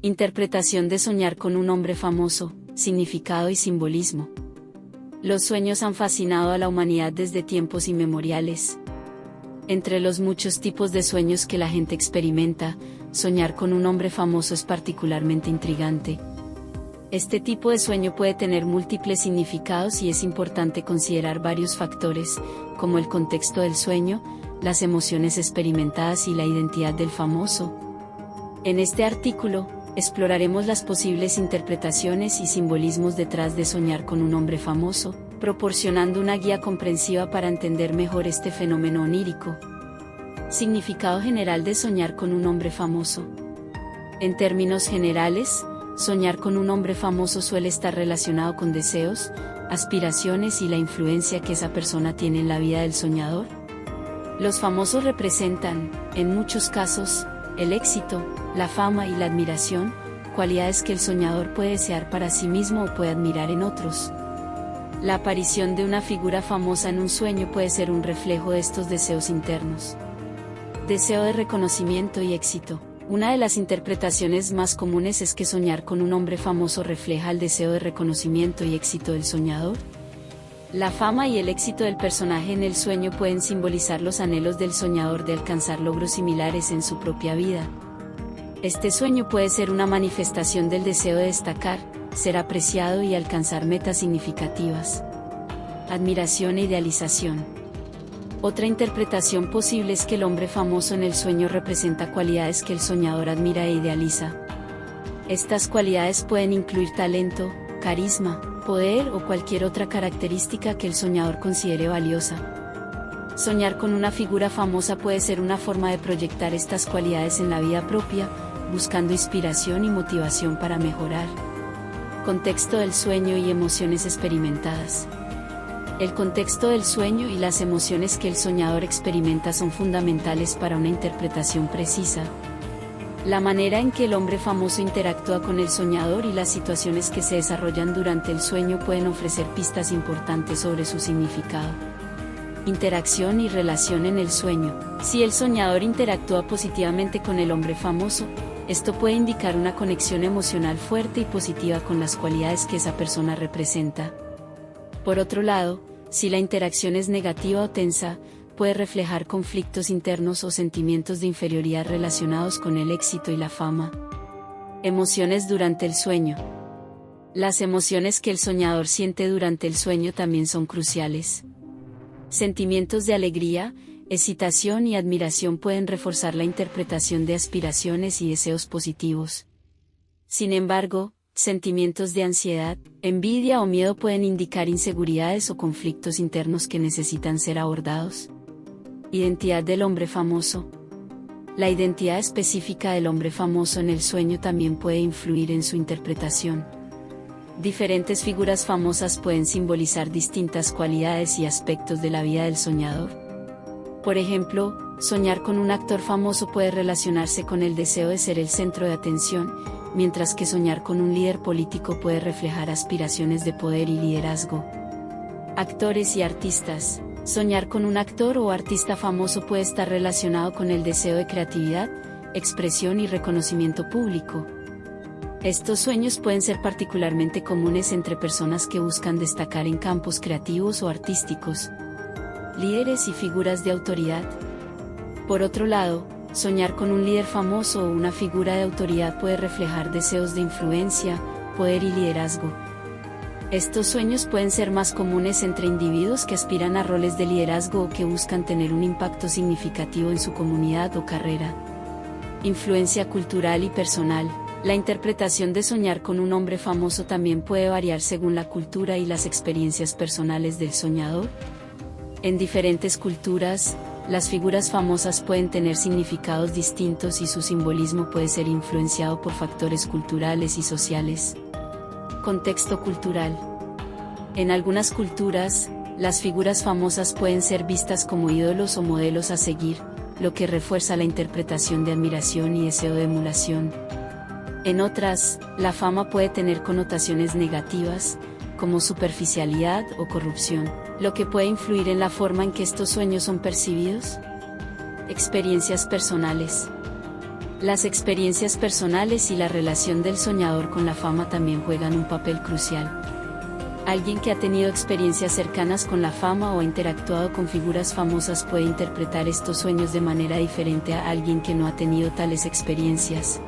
Interpretación de soñar con un hombre famoso, significado y simbolismo. Los sueños han fascinado a la humanidad desde tiempos inmemoriales. Entre los muchos tipos de sueños que la gente experimenta, soñar con un hombre famoso es particularmente intrigante. Este tipo de sueño puede tener múltiples significados y es importante considerar varios factores, como el contexto del sueño, las emociones experimentadas y la identidad del famoso. En este artículo, exploraremos las posibles interpretaciones y simbolismos detrás de soñar con un hombre famoso, proporcionando una guía comprensiva para entender mejor este fenómeno onírico. Significado general de soñar con un hombre famoso. En términos generales, soñar con un hombre famoso suele estar relacionado con deseos, aspiraciones y la influencia que esa persona tiene en la vida del soñador. Los famosos representan, en muchos casos, el éxito, la fama y la admiración, cualidades que el soñador puede desear para sí mismo o puede admirar en otros. La aparición de una figura famosa en un sueño puede ser un reflejo de estos deseos internos. Deseo de reconocimiento y éxito. Una de las interpretaciones más comunes es que soñar con un hombre famoso refleja el deseo de reconocimiento y éxito del soñador. La fama y el éxito del personaje en el sueño pueden simbolizar los anhelos del soñador de alcanzar logros similares en su propia vida. Este sueño puede ser una manifestación del deseo de destacar, ser apreciado y alcanzar metas significativas. Admiración e idealización. Otra interpretación posible es que el hombre famoso en el sueño representa cualidades que el soñador admira e idealiza. Estas cualidades pueden incluir talento, carisma, poder o cualquier otra característica que el soñador considere valiosa. Soñar con una figura famosa puede ser una forma de proyectar estas cualidades en la vida propia, buscando inspiración y motivación para mejorar. Contexto del sueño y emociones experimentadas. El contexto del sueño y las emociones que el soñador experimenta son fundamentales para una interpretación precisa. La manera en que el hombre famoso interactúa con el soñador y las situaciones que se desarrollan durante el sueño pueden ofrecer pistas importantes sobre su significado. Interacción y relación en el sueño. Si el soñador interactúa positivamente con el hombre famoso, esto puede indicar una conexión emocional fuerte y positiva con las cualidades que esa persona representa. Por otro lado, si la interacción es negativa o tensa, puede reflejar conflictos internos o sentimientos de inferioridad relacionados con el éxito y la fama. Emociones durante el sueño. Las emociones que el soñador siente durante el sueño también son cruciales. Sentimientos de alegría, excitación y admiración pueden reforzar la interpretación de aspiraciones y deseos positivos. Sin embargo, sentimientos de ansiedad, envidia o miedo pueden indicar inseguridades o conflictos internos que necesitan ser abordados. Identidad del hombre famoso. La identidad específica del hombre famoso en el sueño también puede influir en su interpretación. Diferentes figuras famosas pueden simbolizar distintas cualidades y aspectos de la vida del soñador. Por ejemplo, soñar con un actor famoso puede relacionarse con el deseo de ser el centro de atención, mientras que soñar con un líder político puede reflejar aspiraciones de poder y liderazgo. Actores y artistas. Soñar con un actor o artista famoso puede estar relacionado con el deseo de creatividad, expresión y reconocimiento público. Estos sueños pueden ser particularmente comunes entre personas que buscan destacar en campos creativos o artísticos. Líderes y figuras de autoridad. Por otro lado, soñar con un líder famoso o una figura de autoridad puede reflejar deseos de influencia, poder y liderazgo. Estos sueños pueden ser más comunes entre individuos que aspiran a roles de liderazgo o que buscan tener un impacto significativo en su comunidad o carrera. Influencia cultural y personal. La interpretación de soñar con un hombre famoso también puede variar según la cultura y las experiencias personales del soñador. En diferentes culturas, las figuras famosas pueden tener significados distintos y su simbolismo puede ser influenciado por factores culturales y sociales. Contexto cultural. En algunas culturas, las figuras famosas pueden ser vistas como ídolos o modelos a seguir, lo que refuerza la interpretación de admiración y deseo de emulación. En otras, la fama puede tener connotaciones negativas, como superficialidad o corrupción, lo que puede influir en la forma en que estos sueños son percibidos. Experiencias personales. Las experiencias personales y la relación del soñador con la fama también juegan un papel crucial. Alguien que ha tenido experiencias cercanas con la fama o ha interactuado con figuras famosas puede interpretar estos sueños de manera diferente a alguien que no ha tenido tales experiencias.